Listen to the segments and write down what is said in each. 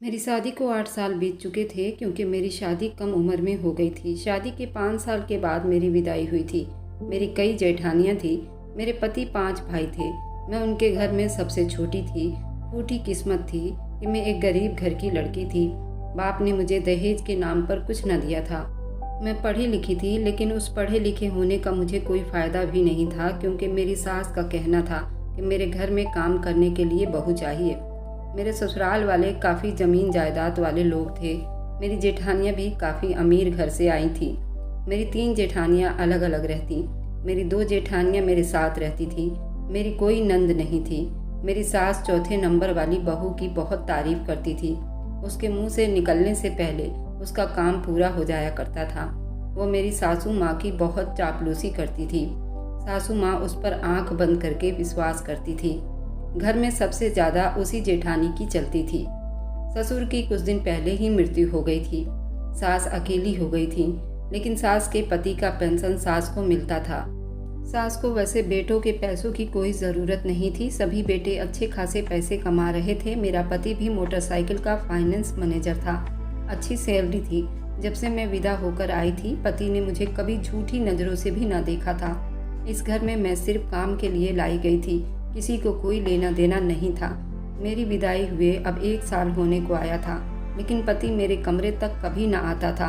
मेरी शादी को 8 साल बीत चुके थे क्योंकि मेरी शादी कम उम्र में हो गई थी। शादी के 5 साल के बाद मेरी विदाई हुई थी। मेरी कई जेठानियाँ थीं। मेरे पति 5 भाई थे। मैं उनके घर में सबसे छोटी थी। फूटी किस्मत थी कि मैं एक गरीब घर की लड़की थी। बाप ने मुझे दहेज के नाम पर कुछ न दिया था। मैं पढ़ी लिखी थी, लेकिन उस पढ़े लिखे होने का मुझे कोई फ़ायदा भी नहीं था क्योंकि मेरी सास का कहना था कि मेरे घर में काम करने के लिए बहू चाहिए। मेरे ससुराल वाले काफ़ी ज़मीन जायदाद वाले लोग थे। मेरी जेठानियाँ भी काफ़ी अमीर घर से आई थीं। मेरी 3 जेठानियाँ अलग अलग रहतीं। मेरी 2 जेठानियाँ मेरे साथ रहती थीं। मेरी कोई नंद नहीं थी। मेरी सास चौथे नंबर वाली बहू की बहुत तारीफ़ करती थी। उसके मुंह से निकलने से पहले उसका काम पूरा हो जाया करता था। वो मेरी सासू माँ की बहुत चापलूसी करती थी। सासू माँ उस पर आंख बंद करके विश्वास करती थी। घर में सबसे ज़्यादा उसी जेठानी की चलती थी। ससुर की कुछ दिन पहले ही मृत्यु हो गई थी। सास अकेली हो गई थी, लेकिन सास के पति का पेंशन सास को मिलता था। सास को वैसे बेटों के पैसों की कोई ज़रूरत नहीं थी। सभी बेटे अच्छे खासे पैसे कमा रहे थे। मेरा पति भी मोटरसाइकिल का फाइनेंस मैनेजर था। अच्छी सैलरी थी। जब से मैं विदा होकर आई थी, पति ने मुझे कभी झूठी नज़रों से भी ना देखा था। इस घर में मैं सिर्फ काम के लिए लाई गई थी। किसी को कोई लेना देना नहीं था। मेरी विदाई हुए अब 1 साल होने को आया था, लेकिन पति मेरे कमरे तक कभी ना आता था।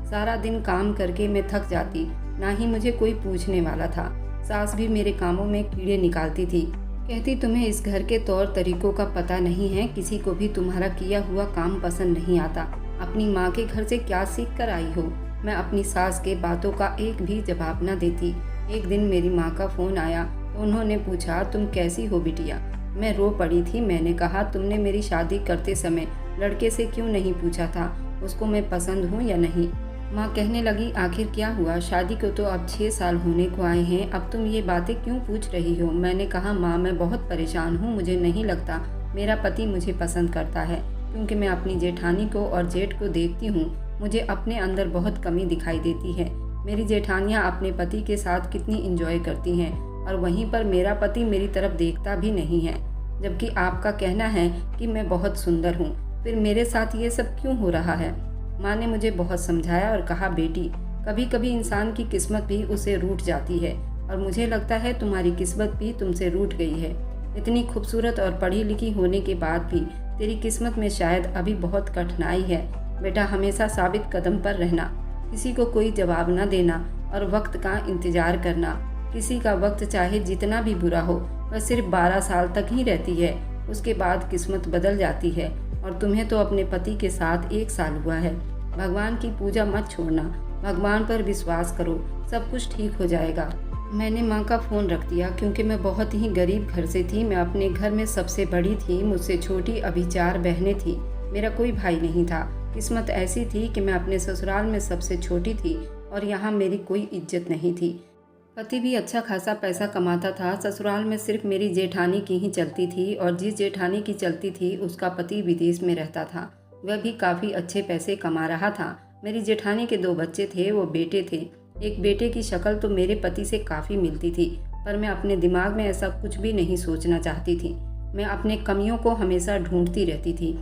सारा दिन काम करके मैं थक जाती, ना ही मुझे कोई पूछने वाला था। सास भी मेरे कामों में कीड़े निकालती थी। कहती, तुम्हें इस घर के तौर तरीकों का पता नहीं है, किसी को भी तुम्हारा किया हुआ काम पसंद नहीं आता। अपनी माँ के घर से क्या सीख कर आई हो? मैं अपनी सास के बातों का एक भी जवाब न देती। एक दिन मेरी माँ का फ़ोन आया तो उन्होंने पूछा, तुम कैसी हो बिटिया? मैं रो पड़ी थी। मैंने कहा, तुमने मेरी शादी करते समय लड़के से क्यों नहीं पूछा था उसको मैं पसंद हूँ या नहीं? माँ कहने लगी, आखिर क्या हुआ? शादी को तो अब 6 साल होने को आए हैं, अब तुम ये बातें क्यों पूछ रही हो? मैंने कहा, माँ मैं बहुत परेशान हूँ। मुझे नहीं लगता मेरा पति मुझे पसंद करता है, क्योंकि मैं अपनी जेठानी को और जेठ को देखती हूँ। मुझे अपने अंदर बहुत कमी दिखाई देती है। मेरी जेठानियाँ अपने पति के साथ कितनी इंजॉय करती हैं, और वहीं पर मेरा पति मेरी तरफ देखता भी नहीं है। जबकि आपका कहना है कि मैं बहुत सुंदर हूँ, फिर मेरे साथ ये सब क्यों हो रहा है? माँ ने मुझे बहुत समझाया और कहा, बेटी कभी कभी इंसान की किस्मत भी उसे रूठ जाती है, और मुझे लगता है तुम्हारी किस्मत भी तुमसे रूठ गई है। इतनी खूबसूरत और पढ़ी लिखी होने के बाद भी तेरी किस्मत में शायद अभी बहुत कठिनाई है। बेटा हमेशा साबित कदम पर रहना, किसी को कोई जवाब न देना और वक्त का इंतजार करना। किसी का वक्त चाहे जितना भी बुरा हो, वह सिर्फ 12 साल तक ही रहती है। उसके बाद किस्मत बदल जाती है, और तुम्हें तो अपने पति के साथ 1 साल हुआ है। भगवान की पूजा मत छोड़ना, भगवान पर विश्वास करो, सब कुछ ठीक हो जाएगा। मैंने माँ का फ़ोन रख दिया क्योंकि मैं बहुत ही गरीब घर से थी। मैं अपने घर में सबसे बड़ी थी। मुझसे छोटी अभी 4 बहनें थी। मेरा कोई भाई नहीं था। किस्मत ऐसी थी कि मैं अपने ससुराल में सबसे छोटी थी और यहाँ मेरी कोई इज्जत नहीं थी। पति भी अच्छा खासा पैसा कमाता था। ससुराल में सिर्फ मेरी जेठानी की ही चलती थी, और जिस जेठानी की चलती थी उसका पति विदेश में रहता था। वह भी काफ़ी अच्छे पैसे कमा रहा था। मेरी जेठानी के 2 बच्चे थे, वो बेटे थे। एक बेटे की शक्ल तो मेरे पति से काफ़ी मिलती थी, पर मैं अपने दिमाग में ऐसा कुछ भी नहीं सोचना चाहती थी। मैं अपने कमियों को हमेशा ढूंढती रहती थी।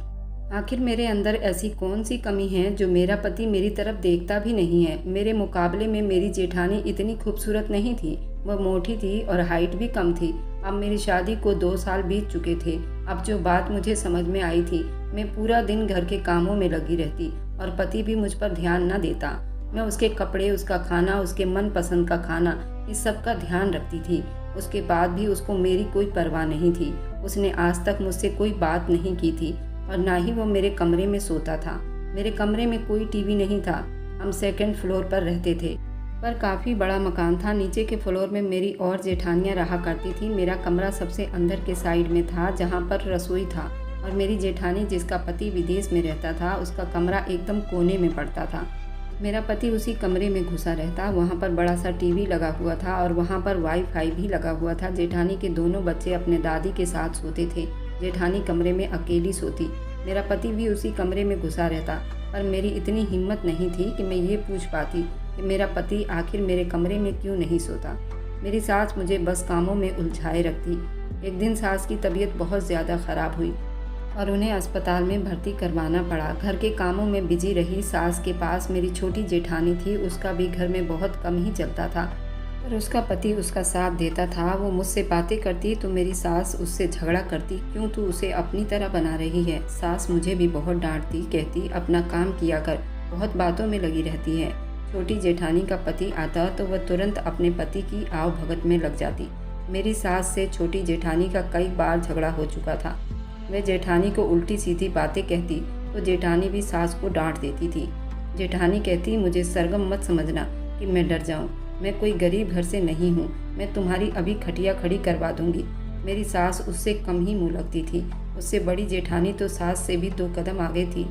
आखिर मेरे अंदर ऐसी कौन सी कमी है जो मेरा पति मेरी तरफ देखता भी नहीं है? मेरे मुकाबले में मेरी जेठानी इतनी खूबसूरत नहीं थी। वह मोटी थी और हाइट भी कम थी। अब मेरी शादी को 2 साल बीत चुके थे। अब जो बात मुझे समझ में आई थी, मैं पूरा दिन घर के कामों में लगी रहती और पति भी मुझ पर ध्यान न देता। मैं उसके कपड़े, उसका खाना, उसके मनपसंद का खाना, इस सब का ध्यान रखती थी। उसके बाद भी उसको मेरी कोई परवाह नहीं थी। उसने आज तक मुझसे कोई बात नहीं की थी, और ना ही वो मेरे कमरे में सोता था। मेरे कमरे में कोई टीवी नहीं था। हम 2nd फ्लोर पर रहते थे, पर काफ़ी बड़ा मकान था। नीचे के फ्लोर में मेरी और जेठानियाँ रहा करती थी। मेरा कमरा सबसे अंदर के साइड में था, जहाँ पर रसोई था, और मेरी जेठानी जिसका पति विदेश में रहता था उसका कमरा एकदम कोने में पड़ता था। मेरा पति उसी कमरे में घुसा रहता। वहाँ पर बड़ा सा टीवी लगा हुआ था और वहाँ पर वाईफाई भी लगा हुआ था। जेठानी के दोनों बच्चे अपने दादी के साथ सोते थे। जेठानी कमरे में अकेली सोती। मेरा पति भी उसी कमरे में घुसा रहता, पर मेरी इतनी हिम्मत नहीं थी कि मैं ये पूछ पाती कि मेरा पति आखिर मेरे कमरे में क्यों नहीं सोता। मेरी सास मुझे बस कामों में उलझाए रखती। एक दिन सास की तबीयत बहुत ज़्यादा ख़राब हुई। और उन्हें अस्पताल में भर्ती करवाना पड़ा। घर के कामों में बिजी रही सास के पास मेरी छोटी जेठानी थी, उसका भी घर में बहुत कम ही चलता था, पर उसका पति उसका साथ देता था। वो मुझसे बातें करती तो मेरी सास उससे झगड़ा करती, क्यों तू उसे अपनी तरह बना रही है। सास मुझे भी बहुत डांटती, कहती अपना काम किया कर, बहुत बातों में लगी रहती है। छोटी जेठानी का पति आता तो वह तुरंत अपने पति की आव भगत में लग जाती। मेरी सास से छोटी जेठानी का कई बार झगड़ा हो चुका था। वह जेठानी को उल्टी सीधी बातें कहती तो जेठानी भी सास को डांट देती थी। जेठानी कहती, मुझे सरगम मत समझना कि मैं डर जाऊं, मैं कोई गरीब घर से नहीं हूं, मैं तुम्हारी अभी खटिया खड़ी करवा दूंगी। मेरी सास उससे कम ही मुँह लगती थी। उससे बड़ी जेठानी तो सास से भी 2 कदम आगे थी।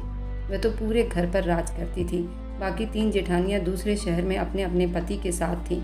वह तो पूरे घर पर राज करती थी। बाकी 3 जेठानियाँ दूसरे शहर में अपने अपने पति के साथ थीं।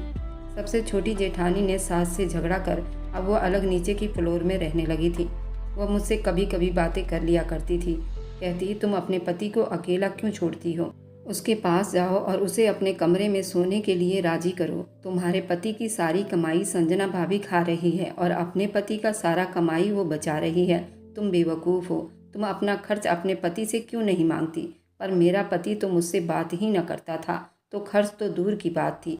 सबसे छोटी जेठानी ने सास से झगड़ा कर अब वह अलग नीचे की फ्लोर में रहने लगी थी। वह मुझसे कभी कभी बातें कर लिया करती थी। कहती, तुम अपने पति को अकेला क्यों छोड़ती हो, उसके पास जाओ और उसे अपने कमरे में सोने के लिए राजी करो। तुम्हारे पति की सारी कमाई संजना भाभी खा रही है और अपने पति का सारा कमाई वो बचा रही है। तुम बेवकूफ़ हो, तुम अपना खर्च अपने पति से क्यों नहीं मांगती। पर मेरा पति तो मुझसे बात ही न करता था, तो खर्च तो दूर की बात थी।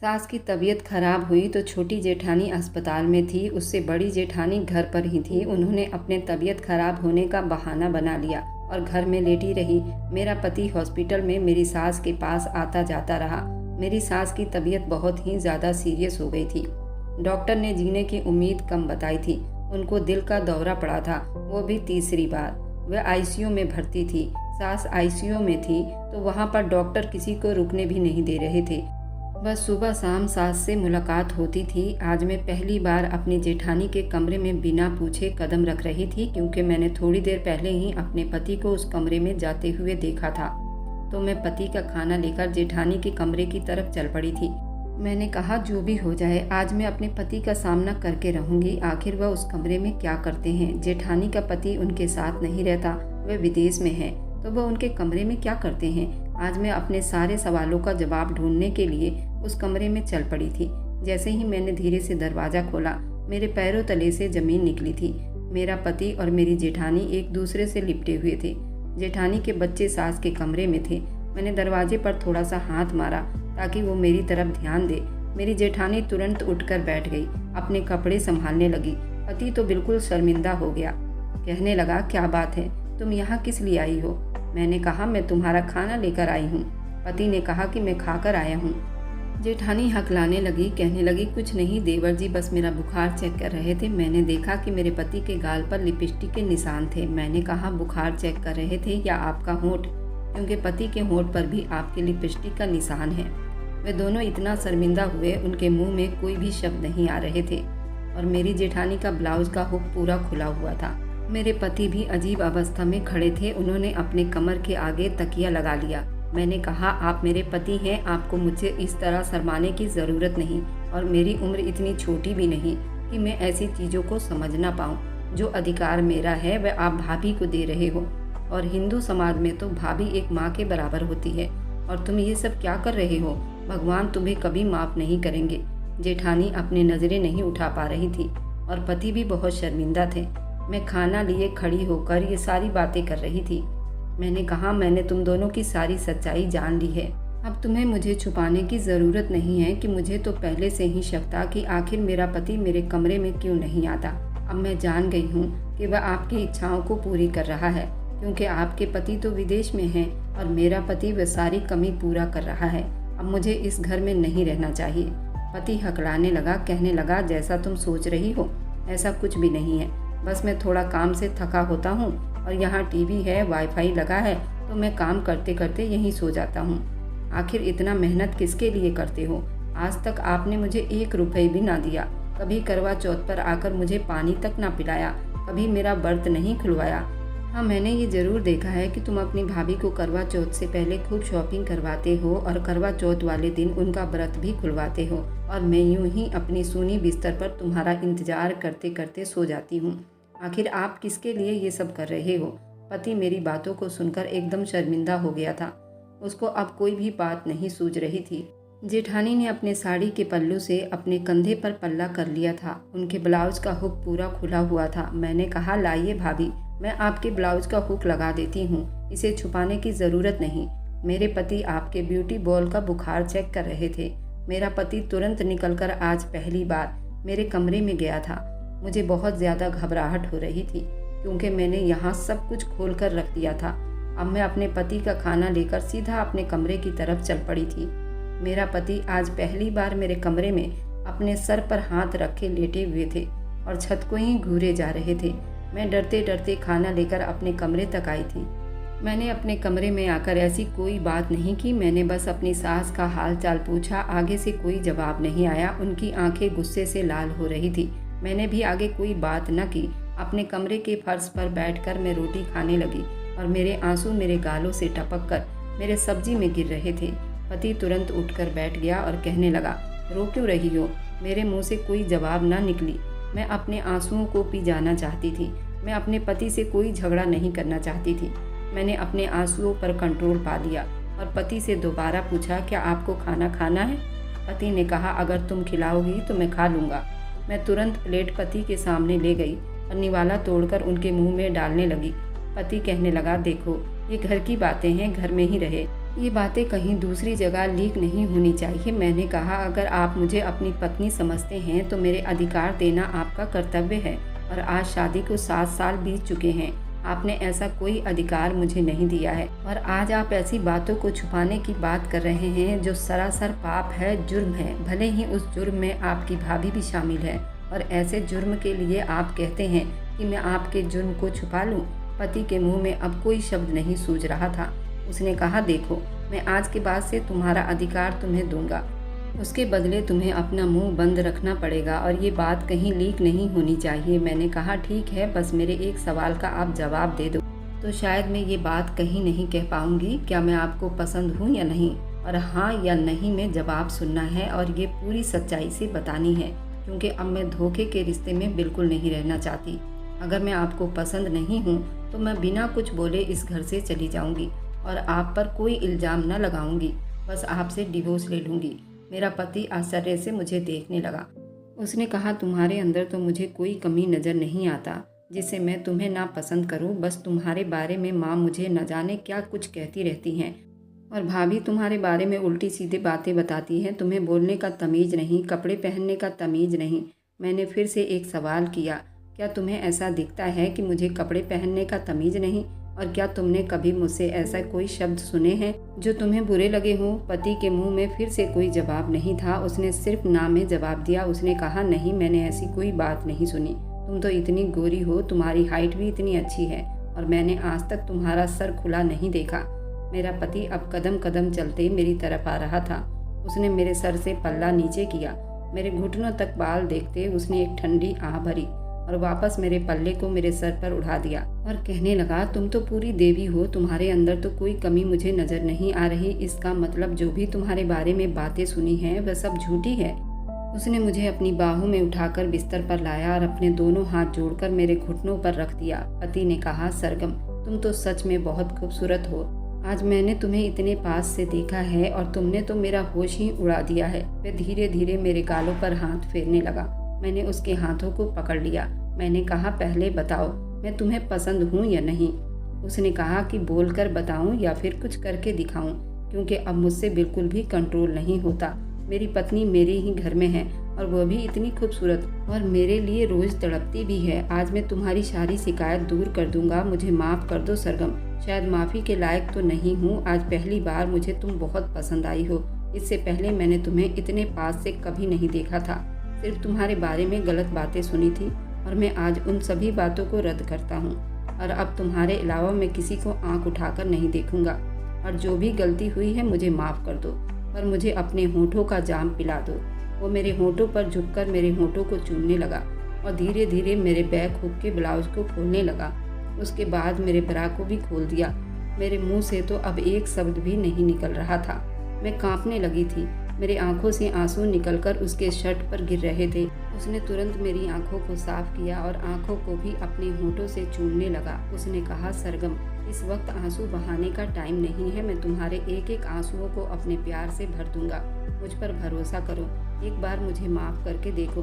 सास की तबीयत खराब हुई तो छोटी जेठानी अस्पताल में थी, उससे बड़ी जेठानी घर पर ही थी। उन्होंने अपने तबीयत खराब होने का बहाना बना लिया और घर में लेटी रही। मेरा पति हॉस्पिटल में मेरी सास के पास आता जाता रहा। मेरी सास की तबीयत बहुत ही ज़्यादा सीरियस हो गई थी। डॉक्टर ने जीने की उम्मीद कम बताई थी। उनको दिल का दौरा पड़ा था, वो भी तीसरी बार। वह आईसीयू में भर्ती थी। सास आईसीयू में थी तो वहाँ पर डॉक्टर किसी को रुकने भी नहीं दे रहे थे। बस सुबह शाम सास से मुलाकात होती थी। आज मैं पहली बार अपनी जेठानी के कमरे में बिना पूछे कदम रख रही थी, क्योंकि मैंने थोड़ी देर पहले ही अपने पति को उस कमरे में जाते हुए देखा था। तो मैं पति का खाना लेकर जेठानी के कमरे की तरफ चल पड़ी थी। मैंने कहा, जो भी हो जाए आज मैं अपने पति का सामना करके रहूंगी। आखिर वह उस कमरे में क्या करते हैं। जेठानी का पति उनके साथ नहीं रहता, वह विदेश में है, तो वह उनके कमरे में क्या करते हैं। आज मैं अपने सारे सवालों का जवाब ढूंढने के लिए उस कमरे में चल पड़ी थी। जैसे ही मैंने धीरे से दरवाज़ा खोला, मेरे पैरों तले से ज़मीन निकली थी। मेरा पति और मेरी जेठानी एक दूसरे से लिपटे हुए थे। जेठानी के बच्चे सास के कमरे में थे। मैंने दरवाजे पर थोड़ा सा हाथ मारा ताकि वो मेरी तरफ ध्यान दे। मेरी जेठानी तुरंत उठकर बैठ गई, अपने कपड़े संभालने लगी। पति तो बिल्कुल शर्मिंदा हो गया, कहने लगा, क्या बात है, तुम यहाँ किस लिए आई हो। मैंने कहा, मैं तुम्हारा खाना लेकर आई हूँ। पति ने कहा कि मैं खाकर आया हूँ। जेठानी हकलाने लगी, कहने लगी, कुछ नहीं देवर जी, बस मेरा बुखार चेक कर रहे थे। मैंने देखा कि मेरे पति के गाल पर लिपस्टिक के निशान थे। मैंने कहा, बुखार चेक कर रहे थे या आपका होंठ, क्योंकि पति के होंठ पर भी आपके लिपस्टिक का निशान है। वे दोनों इतना शर्मिंदा हुए, उनके मुंह में कोई भी शब्द नहीं आ रहे थे। और मेरी जेठानी का ब्लाउज का हुक पूरा खुला हुआ था। मेरे पति भी अजीब अवस्था में खड़े थे। उन्होंने अपने कमर के आगे तकिया लगा लिया। मैंने कहा, आप मेरे पति हैं, आपको मुझे इस तरह शर्माने की ज़रूरत नहीं, और मेरी उम्र इतनी छोटी भी नहीं कि मैं ऐसी चीज़ों को समझ ना पाऊँ। जो अधिकार मेरा है वह आप भाभी को दे रहे हो, और हिंदू समाज में तो भाभी एक माँ के बराबर होती है, और तुम ये सब क्या कर रहे हो। भगवान तुम्हें कभी माफ़ नहीं करेंगे। जेठानी अपनी नज़रें नहीं उठा पा रही थी और पति भी बहुत शर्मिंदा थे। मैं खाना लिए खड़ी होकर ये सारी बातें कर रही थी। मैंने कहा, मैंने तुम दोनों की सारी सच्चाई जान ली है। अब तुम्हें मुझे छुपाने की ज़रूरत नहीं है कि मुझे तो पहले से ही शक था कि आखिर मेरा पति मेरे कमरे में क्यों नहीं आता। अब मैं जान गई हूँ कि वह आपकी इच्छाओं को पूरी कर रहा है, क्योंकि आपके पति तो विदेश में हैं और मेरा पति वह सारी कमी पूरा कर रहा है। अब मुझे इस घर में नहीं रहना चाहिए। पति हकलाने लगा, कहने लगा, जैसा तुम सोच रही हो ऐसा कुछ भी नहीं है। बस मैं थोड़ा काम से थका होता हूँ और यहाँ टीवी है, वाईफाई लगा है, तो मैं काम करते करते यहीं सो जाता हूँ। आखिर इतना मेहनत किसके लिए करते हो। आज तक आपने मुझे 1 रुपये भी ना दिया। कभी करवा चौथ पर आकर मुझे पानी तक ना पिलाया, कभी मेरा व्रत नहीं खुलवाया। हाँ, मैंने ये ज़रूर देखा है कि तुम अपनी भाभी को करवा चौथ से पहले खूब शॉपिंग करवाते हो और करवा चौथ वाले दिन उनका व्रत भी खुलवाते हो, और मैं यूं ही अपनी सूनी बिस्तर पर तुम्हारा इंतजार करते करते सो जाती हूँ। आखिर आप किसके लिए ये सब कर रहे हो। पति मेरी बातों को सुनकर एकदम शर्मिंदा हो गया था। उसको अब कोई भी बात नहीं सूझ रही थी। जेठानी ने अपने साड़ी के पल्लू से अपने कंधे पर पल्ला कर लिया था। उनके ब्लाउज का हुक पूरा खुला हुआ था। मैंने कहा, लाइए भाभी, मैं आपके ब्लाउज का हुक लगा देती हूँ, इसे छुपाने की ज़रूरत नहीं। मेरे पति आपके ब्यूटी बॉल का बुखार चेक कर रहे थे। मेरा पति तुरंत निकलकर आज पहली बार मेरे कमरे में गया था। मुझे बहुत ज़्यादा घबराहट हो रही थी क्योंकि मैंने यहाँ सब कुछ खोल कर रख दिया था। अब मैं अपने पति का खाना लेकर सीधा अपने कमरे की तरफ चल पड़ी थी। मेरा पति आज पहली बार मेरे कमरे में अपने सर पर हाथ रखे लेटे हुए थे और छत को ही घूरे जा रहे थे। मैं डरते डरते खाना लेकर अपने कमरे तक आई थी। मैंने अपने कमरे में आकर ऐसी कोई बात नहीं की। मैंने बस अपनी सास का हाल चाल पूछा। आगे से कोई जवाब नहीं आया। उनकी आंखें गुस्से से लाल हो रही थी। मैंने भी आगे कोई बात न की। अपने कमरे के फर्श पर बैठकर मैं रोटी खाने लगी और मेरे आंसू मेरे गालों से टपक कर मेरे सब्जी में गिर रहे थे। पति तुरंत उठकर बैठ गया और कहने लगा, रो क्यों रही हो? मेरे मुंह से कोई जवाब ना निकली। मैं अपने आंसुओं को पी जाना चाहती थी। मैं अपने पति से कोई झगड़ा नहीं करना चाहती थी। मैंने अपने आंसुओं पर कंट्रोल पा लिया और पति से दोबारा पूछा, क्या आपको खाना खाना है? पति ने कहा, अगर तुम खिलाओगी तो मैं खा लूँगा। मैं तुरंत प्लेट पति के सामने ले गई और निवाला तोड़कर उनके मुंह में डालने लगी। पति कहने लगा, देखो ये घर की बातें हैं, घर में ही रहे। ये बातें कहीं दूसरी जगह लीक नहीं होनी चाहिए। मैंने कहा, अगर आप मुझे अपनी पत्नी समझते हैं तो मेरे अधिकार देना आपका कर्तव्य है और आज शादी को 7 साल बीत चुके हैं। आपने ऐसा कोई अधिकार मुझे नहीं दिया है और आज आप ऐसी बातों को छुपाने की बात कर रहे हैं जो सरासर पाप है, जुर्म है। भले ही उस जुर्म में आपकी भाभी भी शामिल है और ऐसे जुर्म के लिए आप कहते हैं कि मैं आपके जुर्म को छुपा लूं। पति के मुंह में अब कोई शब्द नहीं सूझ रहा था। उसने कहा, देखो मैं आज के बाद से तुम्हारा अधिकार तुम्हें दूंगा, उसके बदले तुम्हें अपना मुंह बंद रखना पड़ेगा और ये बात कहीं लीक नहीं होनी चाहिए। मैंने कहा, ठीक है, बस मेरे एक सवाल का आप जवाब दे दो तो शायद मैं ये बात कहीं नहीं कह पाऊंगी। क्या मैं आपको पसंद हूँ या नहीं? और हाँ या नहीं में जवाब सुनना है और ये पूरी सच्चाई से बतानी है क्योंकि अब मैं धोखे के रिश्ते में बिल्कुल नहीं रहना चाहती। अगर मैं आपको पसंद नहीं हूँ तो मैं बिना कुछ बोले इस घर से चली जाऊँगी और आप पर कोई इल्ज़ाम न लगाऊंगी। बस आपसे डिवोर्स ले लूँगी। मेरा पति आश्चर्य से मुझे देखने लगा। उसने कहा, तुम्हारे अंदर तो मुझे कोई कमी नज़र नहीं आता जिससे मैं तुम्हें ना पसंद करूं। बस तुम्हारे बारे में माँ मुझे न जाने क्या कुछ कहती रहती हैं और भाभी तुम्हारे बारे में उल्टी सीधी बातें बताती हैं। तुम्हें बोलने का तमीज़ नहीं, कपड़े पहनने का तमीज़ नहीं। मैंने फिर से एक सवाल किया, क्या तुम्हें ऐसा दिखता है कि मुझे कपड़े पहनने का तमीज़ नहीं? और क्या तुमने कभी मुझसे ऐसा कोई शब्द सुने हैं जो तुम्हें बुरे लगे हों? पति के मुंह में फिर से कोई जवाब नहीं था। उसने सिर्फ ना में जवाब दिया। उसने कहा, नहीं, मैंने ऐसी कोई बात नहीं सुनी। तुम तो इतनी गोरी हो, तुम्हारी हाइट भी इतनी अच्छी है और मैंने आज तक तुम्हारा सर खुला नहीं देखा। मेरा पति अब कदम कदम चलते मेरी तरफ आ रहा था। उसने मेरे सर से पल्ला नीचे किया। मेरे घुटनों तक बाल देखते उसने एक ठंडी आह भरी और वापस मेरे पल्ले को मेरे सर पर उठा दिया और कहने लगा, तुम तो पूरी देवी हो, तुम्हारे अंदर तो कोई कमी मुझे नजर नहीं आ रही। इसका मतलब जो भी तुम्हारे बारे में बातें सुनी हैं वह सब झूठी है। उसने मुझे अपनी बाहों में उठाकर बिस्तर पर लाया और अपने दोनों हाथ जोड़कर मेरे घुटनों पर रख दिया। पति ने कहा, सरगम तुम तो सच में बहुत खूबसूरत हो। आज मैंने तुम्हें इतने पास से देखा है और तुमने तो मेरा होश ही उड़ा दिया है। वह धीरे धीरे मेरे गालों पर हाथ फेरने लगा। मैंने उसके हाथों को पकड़ लिया। मैंने कहा, पहले बताओ मैं तुम्हें पसंद हूँ या नहीं? उसने कहा कि बोलकर बताऊं या फिर कुछ करके दिखाऊं, क्योंकि अब मुझसे बिल्कुल भी कंट्रोल नहीं होता। मेरी पत्नी मेरे ही घर में है और वह भी इतनी खूबसूरत और मेरे लिए रोज तड़पती भी है। आज मैं तुम्हारी सारी शिकायत दूर कर दूंगा। मुझे माफ़ कर दो सरगम, शायद माफ़ी के लायक तो नहीं हूँ। आज पहली बार मुझे तुम बहुत पसंद आई हो। इससे पहले मैंने तुम्हें इतने पास से कभी नहीं देखा था। सिर्फ तुम्हारे बारे में गलत बातें सुनी थी और मैं आज उन सभी बातों को रद्द करता हूँ और अब तुम्हारे अलावा मैं किसी को आंख उठाकर नहीं देखूंगा। और जो भी गलती हुई है मुझे माफ़ कर दो और मुझे अपने होठों का जाम पिला दो। वो मेरे होठों पर झुककर मेरे होठों को चूमने लगा और धीरे धीरे मेरे बैक हुक के ब्लाउज को खोलने लगा। उसके बाद मेरे ब्रा को भी खोल दिया। मेरे मुंह से तो अब एक शब्द भी नहीं निकल रहा था। मैं कांपने लगी थी। मेरी आंखों से आंसू निकलकर उसके शर्ट पर गिर रहे थे। उसने तुरंत मेरी आंखों को साफ किया और आंखों को भी अपने होठों से चूमने लगा। उसने कहा, सरगम इस वक्त आंसू बहाने का टाइम नहीं है। मैं तुम्हारे एक एक आंसुओं को अपने प्यार से भर दूंगा। मुझ पर भरोसा करो, एक बार मुझे माफ़ करके देखो।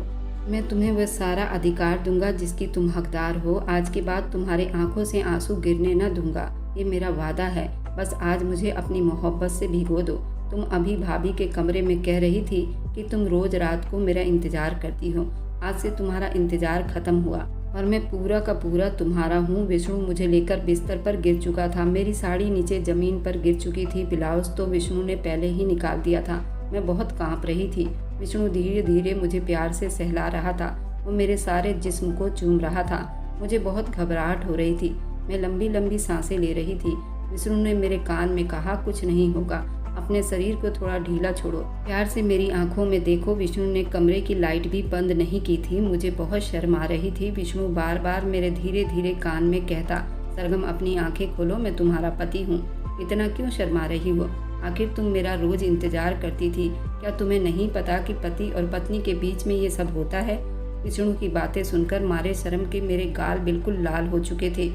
मैं तुम्हें वह सारा अधिकार दूंगा जिसकी तुम हकदार हो। आज के बाद तुम्हारे आंखों से आंसू गिरने न दूंगा, ये मेरा वादा है। बस आज मुझे अपनी मोहब्बत से भिगो दो। तुम अभी भाभी के कमरे में कह रही थी कि तुम रोज रात को मेरा इंतजार करती हो। आज से तुम्हारा इंतजार खत्म हुआ और मैं पूरा का पूरा तुम्हारा हूँ। विष्णु मुझे लेकर बिस्तर पर गिर चुका था। मेरी साड़ी नीचे जमीन पर गिर चुकी थी। ब्लाउज तो विष्णु ने पहले ही निकाल दिया था। मैं बहुत कांप रही थी। विष्णु धीरे धीरे मुझे प्यार से सहला रहा था। वो मेरे सारे जिस्म को चूम रहा था। मुझे बहुत घबराहट हो रही थी। मैं लंबी लंबी सांसें ले रही थी। विष्णु ने मेरे कान में कहा, कुछ नहीं होगा, अपने शरीर को थोड़ा ढीला छोड़ो, प्यार से मेरी आंखों में देखो। विष्णु ने कमरे की लाइट भी बंद नहीं की थी। मुझे बहुत शर्म आ रही थी। विष्णु बार बार मेरे धीरे धीरे कान में कहता, सरगम अपनी आंखें खोलो, मैं तुम्हारा पति हूँ। इतना क्यों शर्मा रही हो? आखिर तुम मेरा रोज इंतजार करती थी। क्या तुम्हें नहीं पता कि पति और पत्नी के बीच में ये सब होता है? विष्णु की बातें सुनकर मारे शर्म के मेरे गाल बिल्कुल लाल हो चुके थे।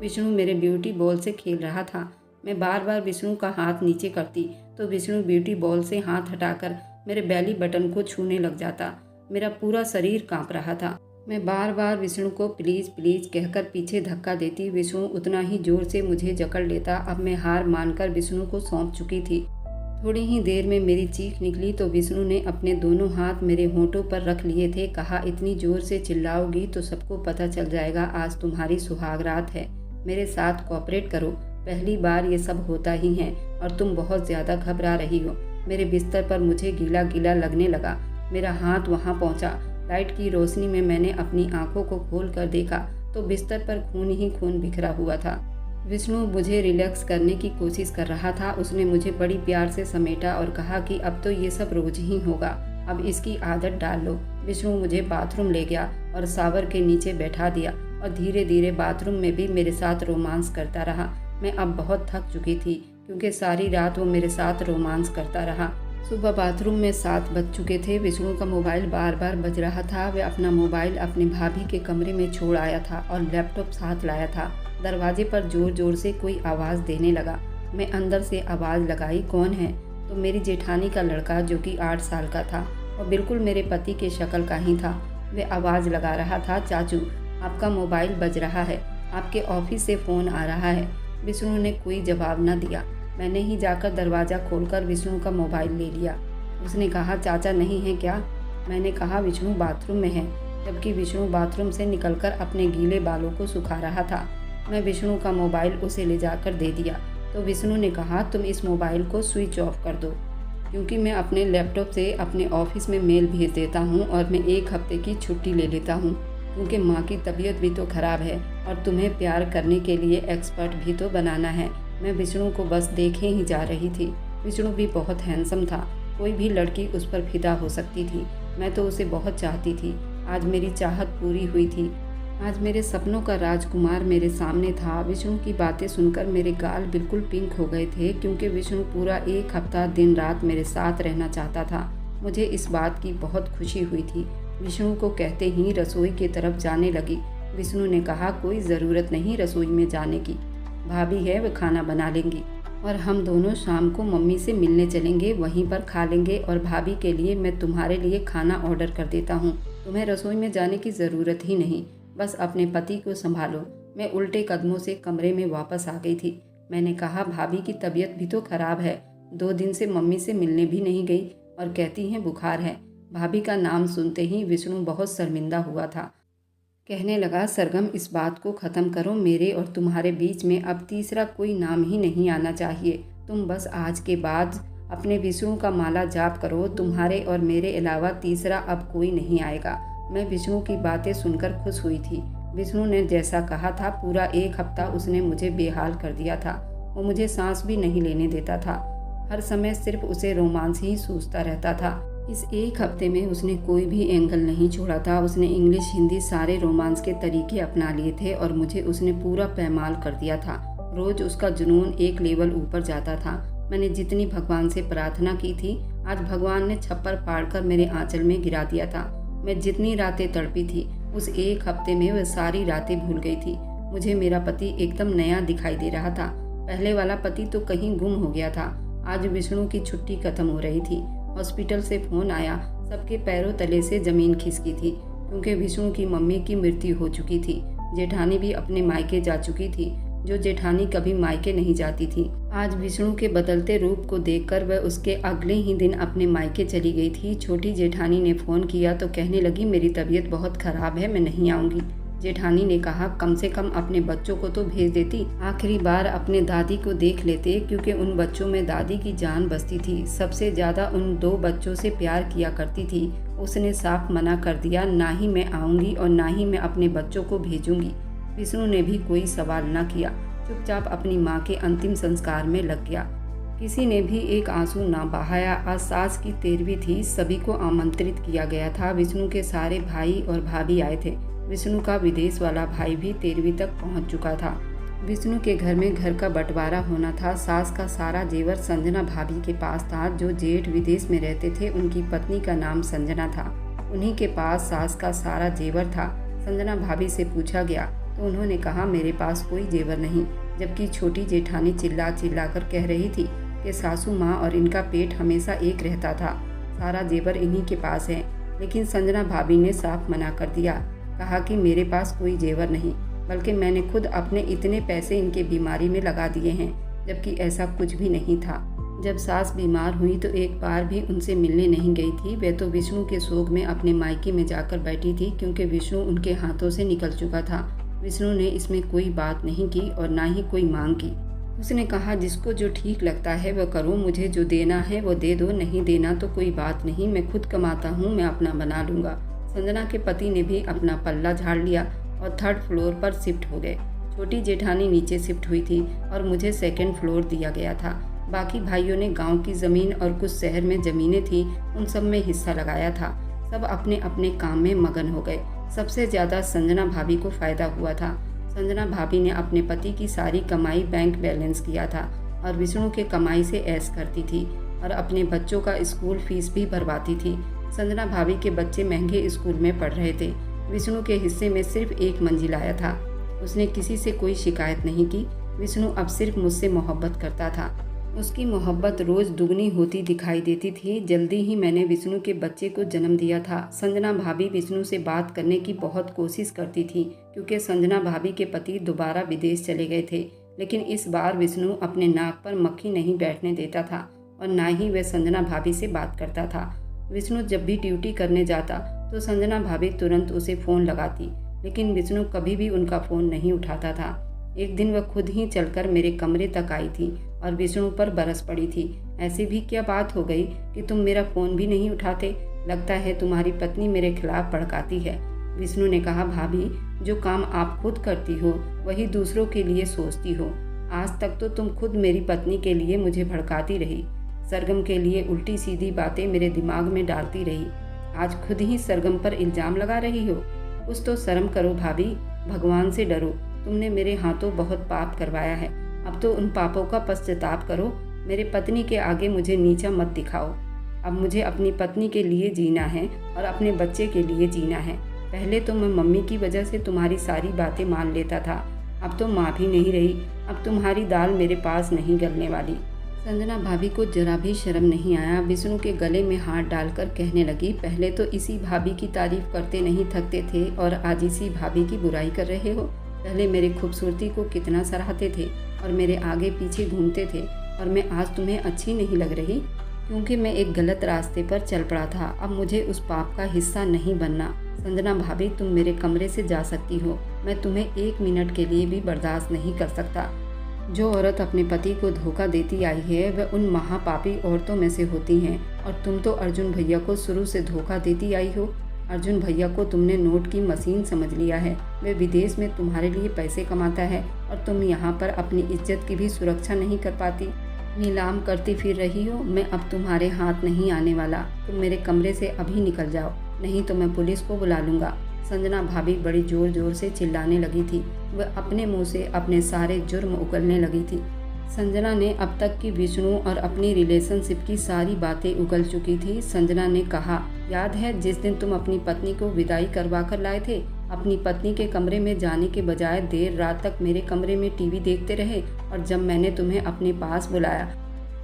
विष्णु मेरे ब्यूटी बॉल से खेल रहा था। मैं बार बार विष्णु का हाथ नीचे करती तो विष्णु ब्यूटी बॉल से हाथ हटाकर मेरे बेली बटन को छूने लग जाता। मेरा पूरा शरीर कांप रहा था। मैं बार बार विष्णु को प्लीज़ प्लीज़ कहकर पीछे धक्का देती। विष्णु उतना ही जोर से मुझे जकड़ लेता। अब मैं हार मानकर विष्णु को सौंप चुकी थी। थोड़ी ही देर में मेरी चीख निकली तो विष्णु ने अपने दोनों हाथ मेरे होंठों पर रख लिए थे। कहा, इतनी जोर से चिल्लाओगी तो सबको पता चल जाएगा आज तुम्हारी सुहाग रात है। मेरे साथ कोऑपरेट करो। पहली बार ये सब होता ही है और तुम बहुत ज़्यादा घबरा रही हो। मेरे बिस्तर पर मुझे गीला गीला लगने लगा। मेरा हाथ वहाँ पहुँचा। लाइट की रोशनी में मैंने अपनी आंखों को खोल कर देखा तो बिस्तर पर खून ही खून बिखरा हुआ था। विष्णु मुझे रिलैक्स करने की कोशिश कर रहा था। उसने मुझे बड़ी प्यार से समेटा और कहा कि अब तो ये सब रोज ही होगा, अब इसकी आदत डाल लो। विष्णु मुझे बाथरूम ले गया और शावर के नीचे बैठा दिया और धीरे धीरे बाथरूम में भी मेरे साथ रोमांस करता रहा। मैं अब बहुत थक चुकी थी क्योंकि सारी रात वो मेरे साथ रोमांस करता रहा। सुबह बाथरूम में 7 बज चुके थे। विष्णु का मोबाइल बार बार बज रहा था। वह अपना मोबाइल अपनी भाभी के कमरे में छोड़ आया था और लैपटॉप साथ लाया था। दरवाजे पर जोर जोर से कोई आवाज़ देने लगा। मैं अंदर से आवाज़ लगाई, कौन है? तो मेरी जेठानी का लड़का जो कि 8 साल का था और बिल्कुल मेरे पति के शक्ल का ही था। वह आवाज़ लगा रहा था, चाचू आपका मोबाइल बज रहा है, आपके ऑफिस से फ़ोन आ रहा है। विष्णु ने कोई जवाब न दिया। मैंने ही जाकर दरवाज़ा खोलकर विष्णु का मोबाइल ले लिया। उसने कहा, चाचा नहीं है क्या? मैंने कहा, विष्णु बाथरूम में है, जबकि विष्णु बाथरूम से निकलकर अपने गीले बालों को सुखा रहा था। मैं विष्णु का मोबाइल उसे ले जाकर दे दिया तो विष्णु ने कहा, तुम इस मोबाइल को स्विच ऑफ कर दो, क्योंकि मैं अपने लैपटॉप से अपने ऑफिस में मेल भेज देता हूँ और मैं 1 हफ्ते की छुट्टी ले लेता हूँ, क्योंकि माँ की तबीयत भी तो ख़राब है और तुम्हें प्यार करने के लिए एक्सपर्ट भी तो बनाना है। मैं विष्णु को बस देखे ही जा रही थी। विष्णु भी बहुत हैंडसम था। कोई भी लड़की उस पर फिदा हो सकती थी। मैं तो उसे बहुत चाहती थी। आज मेरी चाहत पूरी हुई थी। आज मेरे सपनों का राजकुमार मेरे सामने था। विष्णु की बातें सुनकर मेरे गाल बिल्कुल पिंक हो गए थे, क्योंकि विष्णु पूरा 1 हफ्ता दिन रात मेरे साथ रहना चाहता था। मुझे इस बात की बहुत खुशी हुई थी। विष्णु को कहते ही रसोई की तरफ जाने लगी। विष्णु ने कहा, कोई ज़रूरत नहीं रसोई में जाने की, भाभी है वह खाना बना लेंगी और हम दोनों शाम को मम्मी से मिलने चलेंगे, वहीं पर खा लेंगे। और भाभी के लिए मैं तुम्हारे लिए खाना ऑर्डर कर देता हूँ। तुम्हें रसोई में जाने की ज़रूरत ही नहीं, बस अपने पति को संभालो। मैं उल्टे कदमों से कमरे में वापस आ गई थी। मैंने कहा, भाभी की तबीयत भी तो खराब है, 2 दिन से मम्मी से मिलने भी नहीं गई और कहती हैं बुखार है। भाभी का नाम सुनते ही विष्णु बहुत शर्मिंदा हुआ था। कहने लगा, सरगम इस बात को ख़त्म करो, मेरे और तुम्हारे बीच में अब तीसरा कोई नाम ही नहीं आना चाहिए। तुम बस आज के बाद अपने विष्णु का माला जाप करो, तुम्हारे और मेरे अलावा तीसरा अब कोई नहीं आएगा। मैं विष्णु की बातें सुनकर खुश हुई थी। विष्णु ने जैसा कहा था, पूरा 1 हफ्ता उसने मुझे बेहाल कर दिया था। वो मुझे सांस भी नहीं लेने देता था। हर समय सिर्फ उसे रोमांस ही सूझता रहता था। इस 1 हफ्ते में उसने कोई भी एंगल नहीं छोड़ा था। उसने इंग्लिश हिंदी सारे रोमांस के तरीके अपना लिए थे और मुझे उसने पूरा पैमाल कर दिया था। रोज उसका जुनून एक लेवल ऊपर जाता था। मैंने जितनी भगवान से प्रार्थना की थी, आज भगवान ने छप्पर फाड़कर मेरे आंचल में गिरा दिया था। मैं जितनी रातें तड़पी थी, उस 1 हफ्ते में वह सारी रातें भूल गई थी। मुझे मेरा पति एकदम नया दिखाई दे रहा था। पहले वाला पति तो कहीं गुम हो गया था। आज विष्णु की छुट्टी खत्म हो रही थी। हॉस्पिटल से फ़ोन आया। सबके पैरों तले से ज़मीन खिसकी थी। क्योंकि विष्णु की मम्मी की मृत्यु हो चुकी थी। जेठानी भी अपने मायके जा चुकी थी, जो जेठानी कभी मायके नहीं जाती थी। आज विष्णु के बदलते रूप को देखकर वह उसके अगले ही दिन अपने मायके चली गई थी। छोटी जेठानी ने फ़ोन किया तो कहने लगी, मेरी तबीयत बहुत ख़राब है, मैं नहीं आऊँगी। जेठानी ने कहा, कम से कम अपने बच्चों को तो भेज देती, आखिरी बार अपने दादी को देख लेते, क्योंकि उन बच्चों में दादी की जान बसती थी। सबसे ज़्यादा उन 2 बच्चों से प्यार किया करती थी। उसने साफ मना कर दिया, ना ही मैं आऊँगी और ना ही मैं अपने बच्चों को भेजूँगी। विष्णु ने भी कोई सवाल न किया, चुपचाप अपनी माँ के अंतिम संस्कार में लग गया। किसी ने भी एक आंसू ना बहाया। आज सास की 13वीं थी, सभी को आमंत्रित किया गया था। विष्णु के सारे भाई और भाभी आए थे। विष्णु का विदेश वाला भाई भी 13वीं तक पहुंच चुका था। विष्णु के घर में घर का बंटवारा होना था। सास का सारा जेवर संजना भाभी के पास था। जो जेठ विदेश में रहते थे, उनकी पत्नी का नाम संजना था। उन्हीं के पास सास का सारा जेवर था। संजना भाभी से पूछा गया तो उन्होंने कहा, मेरे पास कोई जेवर नहीं। जबकि छोटी जेठानी चिल्ला चिल्ला कर कह रही थी कि सासू माँ और इनका पेट हमेशा एक रहता था, सारा जेवर इन्हीं के पास है। लेकिन संजना भाभी ने साफ मना कर दिया, कहा कि मेरे पास कोई जेवर नहीं, बल्कि मैंने खुद अपने इतने पैसे इनके बीमारी में लगा दिए हैं, जबकि ऐसा कुछ भी नहीं था। जब सास बीमार हुई तो एक बार भी उनसे मिलने नहीं गई थी। वह तो विष्णु के शोक में अपने मायके में जाकर बैठी थी, क्योंकि विष्णु उनके हाथों से निकल चुका था। विष्णु ने इसमें कोई बात नहीं की और ना ही कोई मांग की। उसने कहा, जिसको जो ठीक लगता है वह करो, मुझे जो देना है वो दे दो, नहीं देना तो कोई बात नहीं, मैं खुद कमाता हूँ, मैं अपना बना लूँगा। संजना के पति ने भी अपना पल्ला झाड़ लिया और 3rd फ्लोर पर शिफ्ट हो गए। छोटी जेठानी नीचे शिफ्ट हुई थी और मुझे 2nd फ्लोर दिया गया था। बाकी भाइयों ने गांव की ज़मीन और कुछ शहर में ज़मीनें थी, उन सब में हिस्सा लगाया था। सब अपने अपने काम में मगन हो गए। सबसे ज़्यादा संजना भाभी को फ़ायदा हुआ था। संजना भाभी ने अपने पति की सारी कमाई बैंक बैलेंस किया था और विष्णु के कमाई से ऐश करती थी और अपने बच्चों का स्कूल फीस भी भरवाती थी। संजना भाभी के बच्चे महंगे स्कूल में पढ़ रहे थे। विष्णु के हिस्से में सिर्फ 1 मंजिल आया था। उसने किसी से कोई शिकायत नहीं की। विष्णु अब सिर्फ मुझसे मोहब्बत करता था। उसकी मोहब्बत रोज़ दुगनी होती दिखाई देती थी। जल्दी ही मैंने विष्णु के बच्चे को जन्म दिया था। संजना भाभी विष्णु से बात करने की बहुत कोशिश करती थी, क्योंकि संजना भाभी के पति दोबारा विदेश चले गए थे। लेकिन इस बार विष्णु अपने नाक पर मक्खी नहीं बैठने देता था और ना ही वह संजना भाभी से बात करता था। विष्णु जब भी ड्यूटी करने जाता तो संजना भाभी तुरंत उसे फ़ोन लगाती, लेकिन विष्णु कभी भी उनका फ़ोन नहीं उठाता था। एक दिन वह खुद ही चलकर मेरे कमरे तक आई थी और विष्णु पर बरस पड़ी थी। ऐसी भी क्या बात हो गई कि तुम मेरा फ़ोन भी नहीं उठाते? लगता है तुम्हारी पत्नी मेरे खिलाफ भड़काती है। विष्णु ने कहा, भाभी, जो काम आप खुद करती हो वही दूसरों के लिए सोचती हो। आज तक तो तुम खुद मेरी पत्नी के लिए मुझे भड़काती रही, सरगम के लिए उल्टी सीधी बातें मेरे दिमाग में डालती रही। आज खुद ही सरगम पर इल्ज़ाम लगा रही हो। कुछ तो शर्म करो भाभी, भगवान से डरो। तुमने मेरे हाथों बहुत पाप करवाया है, अब तो उन पापों का पश्चाताप करो। मेरे पत्नी के आगे मुझे नीचा मत दिखाओ। अब मुझे अपनी पत्नी के लिए जीना है और अपने बच्चे के लिए जीना है। पहले तो मैं मम्मी की वजह से तुम्हारी सारी बातें मान लेता था, अब तो माँ भी नहीं रही। अब तुम्हारी दाल मेरे पास नहीं गलने वाली। संजना भाभी को जरा भी शर्म नहीं आया। विष्णु के गले में हाथ डालकर कहने लगी, पहले तो इसी भाभी की तारीफ करते नहीं थकते थे और आज इसी भाभी की बुराई कर रहे हो। पहले मेरी खूबसूरती को कितना सराहते थे और मेरे आगे पीछे घूमते थे, और मैं आज तुम्हें अच्छी नहीं लग रही क्योंकि मैं एक गलत रास्ते पर चल पड़ा था। अब मुझे उस पाप का हिस्सा नहीं बनना। संजना भाभी, तुम मेरे कमरे से जा सकती हो, मैं तुम्हें 1 मिनट के लिए भी बर्दाश्त नहीं कर सकता। जो औरत अपने पति को धोखा देती आई है वह उन महापापी औरतों में से होती हैं, और तुम तो अर्जुन भैया को शुरू से धोखा देती आई हो। अर्जुन भैया को तुमने नोट की मशीन समझ लिया है। वह विदेश में तुम्हारे लिए पैसे कमाता है और तुम यहाँ पर अपनी इज्जत की भी सुरक्षा नहीं कर पाती, नीलाम करती फिर रही हो। मैं अब तुम्हारे हाथ नहीं आने वाला। तुम मेरे कमरे से अभी निकल जाओ, नहीं तो मैं पुलिस को बुला लूँगा। संजना भाभी बड़ी ज़ोर ज़ोर से चिल्लाने लगी थी। वह अपने मुंह से अपने सारे जुर्म उगलने लगी थी। संजना ने अब तक की विष्णु और अपनी रिलेशनशिप की सारी बातें उगल चुकी थी। संजना ने कहा, याद है जिस दिन तुम अपनी पत्नी को विदाई करवा कर लाए थे? अपनी पत्नी के कमरे में जाने के बजाय देर रात तक मेरे कमरे में टीवी देखते रहे, और जब मैंने तुम्हें अपने पास बुलाया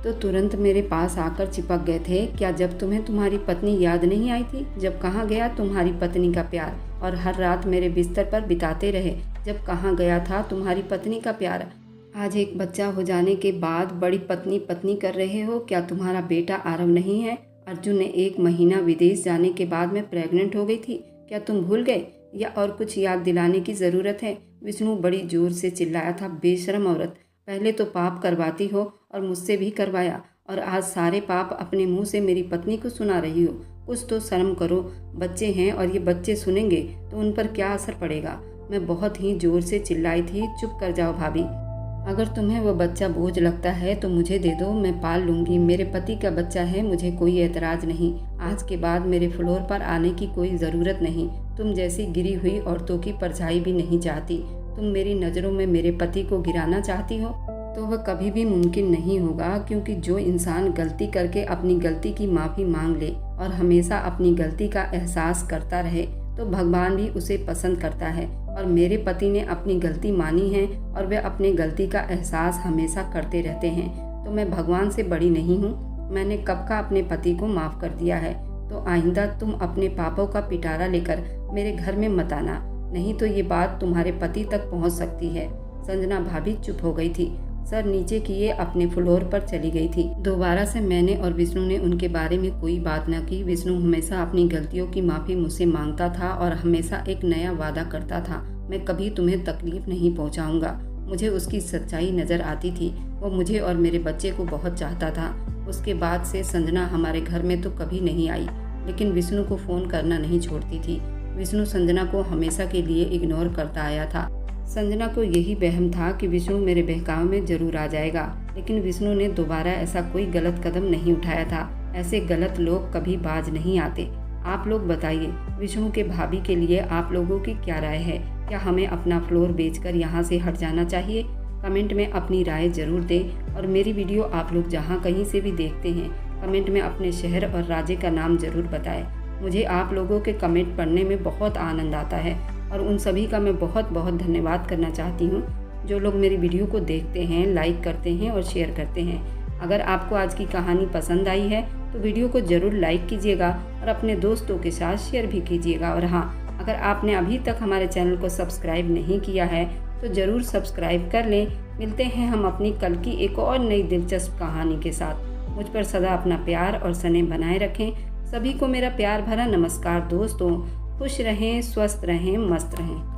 तो तुरंत मेरे पास आकर चिपक गए थे। क्या जब तुम्हें तुम्हारी पत्नी याद नहीं आई थी? जब कहाँ गया तुम्हारी पत्नी का प्यार? और हर रात मेरे बिस्तर पर बिताते रहे, जब कहाँ गया था तुम्हारी पत्नी का प्यार? आज एक बच्चा हो जाने के बाद बड़ी पत्नी पत्नी कर रहे हो। क्या तुम्हारा बेटा आरव नहीं है? अर्जुन ने 1 महीना विदेश जाने के बाद मैं प्रेग्नेंट हो गई थी। क्या तुम भूल गए या और कुछ याद दिलाने की ज़रूरत है? विष्णु बड़ी जोर से चिल्लाया था। बेशरम औरत, पहले तो पाप करवाती हो और मुझसे भी करवाया, और आज सारे पाप अपने मुंह से मेरी पत्नी को सुना रही हो। कुछ तो शर्म करो। बच्चे हैं और ये बच्चे सुनेंगे तो उन पर क्या असर पड़ेगा? मैं बहुत ही जोर से चिल्लाई थी। चुप कर जाओ भाभी। अगर तुम्हें वो बच्चा बोझ लगता है तो मुझे दे दो, मैं पाल लूँगी। मेरे पति का बच्चा है, मुझे कोई एतराज़ नहीं। आज के बाद मेरे फ्लोर पर आने की कोई ज़रूरत नहीं। तुम जैसी गिरी हुई औरतों की परछाई भी नहीं चाहती। तुम मेरी नज़रों में मेरे पति को गिराना चाहती हो तो वह कभी भी मुमकिन नहीं होगा, क्योंकि जो इंसान गलती करके अपनी गलती की माफ़ी मांग ले और हमेशा अपनी गलती का एहसास करता रहे तो भगवान भी उसे पसंद करता है। और मेरे पति ने अपनी गलती मानी है और वे अपनी गलती का एहसास हमेशा करते रहते हैं। तो मैं भगवान से बड़ी नहीं हूँ। मैंने कब का अपने पति को माफ़ कर दिया है। तो आइंदा तुम अपने पापों का पिटारा लेकर मेरे घर में मत आना, नहीं तो ये बात तुम्हारे पति तक पहुँच सकती है। संजना भाभी चुप हो गई थी। सर नीचे किए अपने फ्लोर पर चली गई थी। दोबारा से मैंने और विष्णु ने उनके बारे में कोई बात न की। विष्णु हमेशा अपनी गलतियों की माफ़ी मुझसे मांगता था और हमेशा एक नया वादा करता था, मैं कभी तुम्हें तकलीफ नहीं पहुंचाऊंगा। मुझे उसकी सच्चाई नज़र आती थी। वो मुझे और मेरे बच्चे को बहुत चाहता था। उसके बाद से संजना हमारे घर में तो कभी नहीं आई, लेकिन विष्णु को फ़ोन करना नहीं छोड़ती थी। विष्णु संजना को हमेशा के लिए इग्नोर करता आया था। संजना को यही वहम था कि विष्णु मेरे बहकावे में जरूर आ जाएगा, लेकिन विष्णु ने दोबारा ऐसा कोई गलत कदम नहीं उठाया था। ऐसे गलत लोग कभी बाज नहीं आते। आप लोग बताइए, विष्णु के भाभी के लिए आप लोगों की क्या राय है? क्या हमें अपना फ्लोर बेचकर यहाँ से हट जाना चाहिए? कमेंट में अपनी राय जरूर दें। और मेरी वीडियो आप लोग जहाँ कहीं से भी देखते हैं, कमेंट में अपने शहर और राज्य का नाम जरूर बताएं। मुझे आप लोगों के कमेंट पढ़ने में बहुत आनंद आता है और उन सभी का मैं बहुत बहुत धन्यवाद करना चाहती हूँ जो लोग मेरी वीडियो को देखते हैं, लाइक करते हैं और शेयर करते हैं। अगर आपको आज की कहानी पसंद आई है तो वीडियो को ज़रूर लाइक कीजिएगा और अपने दोस्तों के साथ शेयर भी कीजिएगा। और हाँ, अगर आपने अभी तक हमारे चैनल को सब्सक्राइब नहीं किया है तो ज़रूर सब्सक्राइब कर लें। मिलते हैं हम अपनी कल की एक और नई दिलचस्प कहानी के साथ। मुझ पर सदा अपना प्यार और स्नेह बनाए रखें। सभी को मेरा प्यार भरा नमस्कार दोस्तों। खुश रहें, स्वस्थ रहें, मस्त रहें।